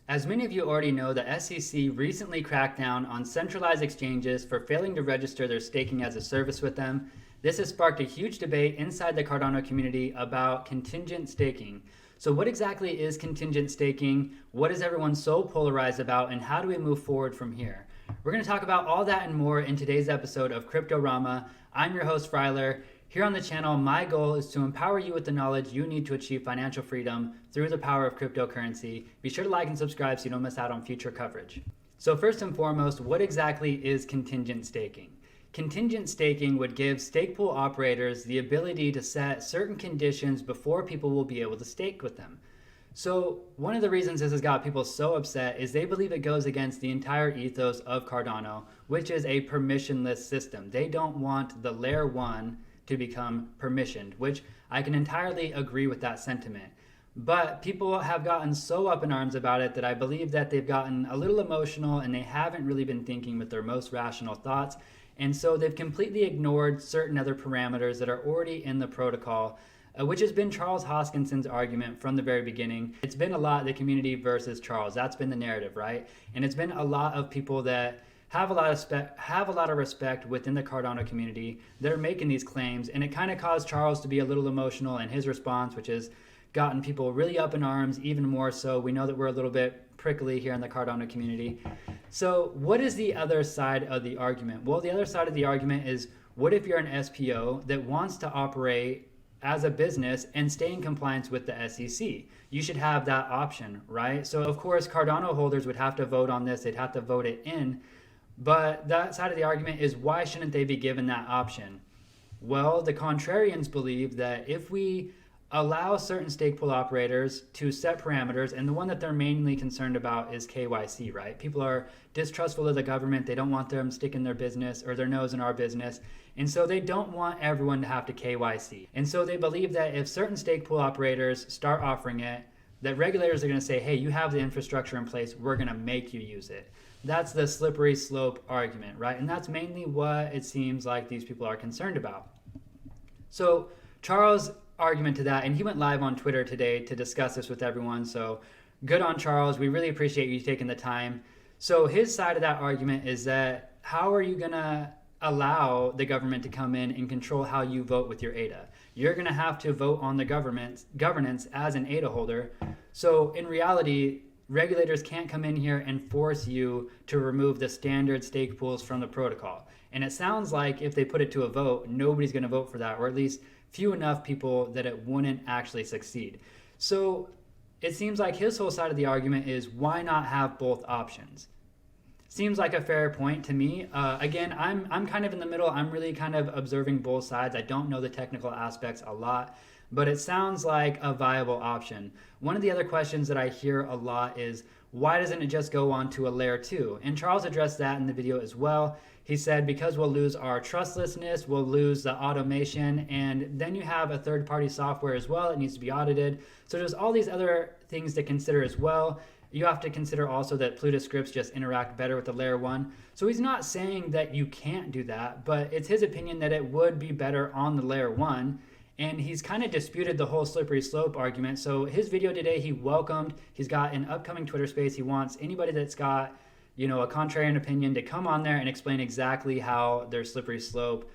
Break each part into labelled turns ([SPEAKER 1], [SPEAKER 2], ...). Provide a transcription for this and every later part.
[SPEAKER 1] As many of you already know, the SEC recently cracked down on centralized exchanges for failing to register their staking as a service with them. This has sparked a huge debate inside the Cardano community about contingent staking. So what exactly is contingent staking? What is everyone so polarized about, and how do we move forward from here? We're going to talk about all that and more in today's episode of Cryptorama. I'm your host, Fryler. Here on the channel, my goal is to empower you with the knowledge you need to achieve financial freedom through the power of cryptocurrency. Be sure to like and subscribe so you don't miss out on future coverage. So first and foremost, what exactly is contingent staking? Contingent staking would give stake pool operators the ability to set certain conditions before people will be able to stake with them. So one of the reasons this has got people so upset is they believe it goes against the entire ethos of Cardano, which is a permissionless system. They don't want the layer 1 to become permissioned, which I can entirely agree with that sentiment. But people have gotten so up in arms about it that I believe that they've gotten a little emotional and they haven't really been thinking with their most rational thoughts. And so they've completely ignored certain other parameters that are already in the protocol, which has been Charles Hoskinson's argument from the very beginning. It's been a lot the community versus Charles. That's been the narrative, right? And it's been a lot of people that have a lot of respect within the Cardano community that are making these claims, and it kind of caused Charles to be a little emotional in his response, which has gotten people really up in arms, even more so. We know that we're a little bit prickly here in the Cardano community. So what is the other side of the argument? Well, the other side of the argument is, what if you're an SPO that wants to operate as a business and stay in compliance with the SEC? You should have that option, right? So of course, Cardano holders would have to vote on this. They'd have to vote it in. But that side of the argument is, why shouldn't they be given that option? Well, the contrarians believe that if we allow certain stake pool operators to set parameters, and the one that they're mainly concerned about is KYC, right? People are distrustful of the government. They don't want them sticking their business or their nose in our business. And so they don't want everyone to have to KYC. And so they believe that if certain stake pool operators start offering it, that regulators are going to say, hey, you have the infrastructure in place. We're going to make you use it. That's the slippery slope argument, right? And that's mainly what it seems like these people are concerned about. So Charles' argument to that, and he went live on Twitter today to discuss this with everyone. So good on Charles. We really appreciate you taking the time. So his side of that argument is that, how are you going to allow the government to come in and control how you vote with your ADA? You're going to have to vote on the governance as an ADA holder. So in reality, regulators can't come in here and force you to remove the standard stake pools from the protocol. And it sounds like if they put it to a vote, nobody's going to vote for that, or at least few enough people that it wouldn't actually succeed. So it seems like his whole side of the argument is, why not have both options? Seems like a fair point to me. Again, I'm kind of in the middle. I'm really kind of observing both sides. I don't know the technical aspects a lot, but it sounds like a viable option. One of the other questions that I hear a lot is, why doesn't it just go on to a layer 2? And Charles addressed that in the video as well. He said, because we'll lose our trustlessness, we'll lose the automation, and then you have a third-party software as well. It needs to be audited. So there's all these other things to consider as well. You have to consider also that Plutus scripts just interact better with the layer 1. So he's not saying that you can't do that, but it's his opinion that it would be better on the layer 1. And he's kind of disputed the whole slippery slope argument. So his video today, he's got an upcoming Twitter space. He wants anybody that's got, a contrarian opinion to come on there and explain exactly how their slippery slope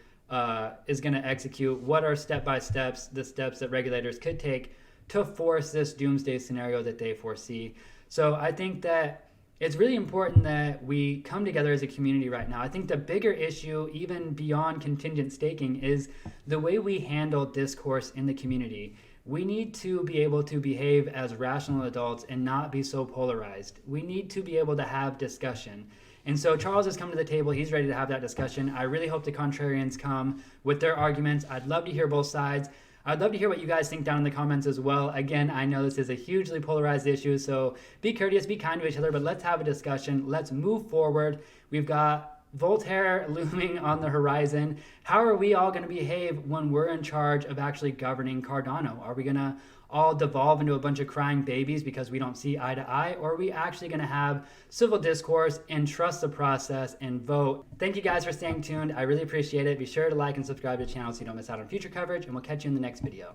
[SPEAKER 1] is going to execute. What are step-by-steps, the steps that regulators could take to force this doomsday scenario that they foresee. So I think that it's really important that we come together as a community right now. I think the bigger issue, even beyond contingent staking, is the way we handle discourse in the community. We need to be able to behave as rational adults and not be so polarized. We need to be able to have discussion. And so Charles has come to the table. He's ready to have that discussion. I really hope the contrarians come with their arguments. I'd love to hear both sides. I'd love to hear what you guys think down in the comments as well. Again, I know this is a hugely polarized issue, so be courteous, be kind to each other, but let's have a discussion. Let's move forward. We've got Voltaire looming on the horizon. How are we all going to behave when we're in charge of actually governing Cardano? Are we going to all devolve into a bunch of crying babies because we don't see eye to eye? Or are we actually going to have civil discourse and trust the process and vote? Thank you guys for staying tuned. I really appreciate it. Be sure to like and subscribe to the channel so you don't miss out on future coverage, and we'll catch you in the next video.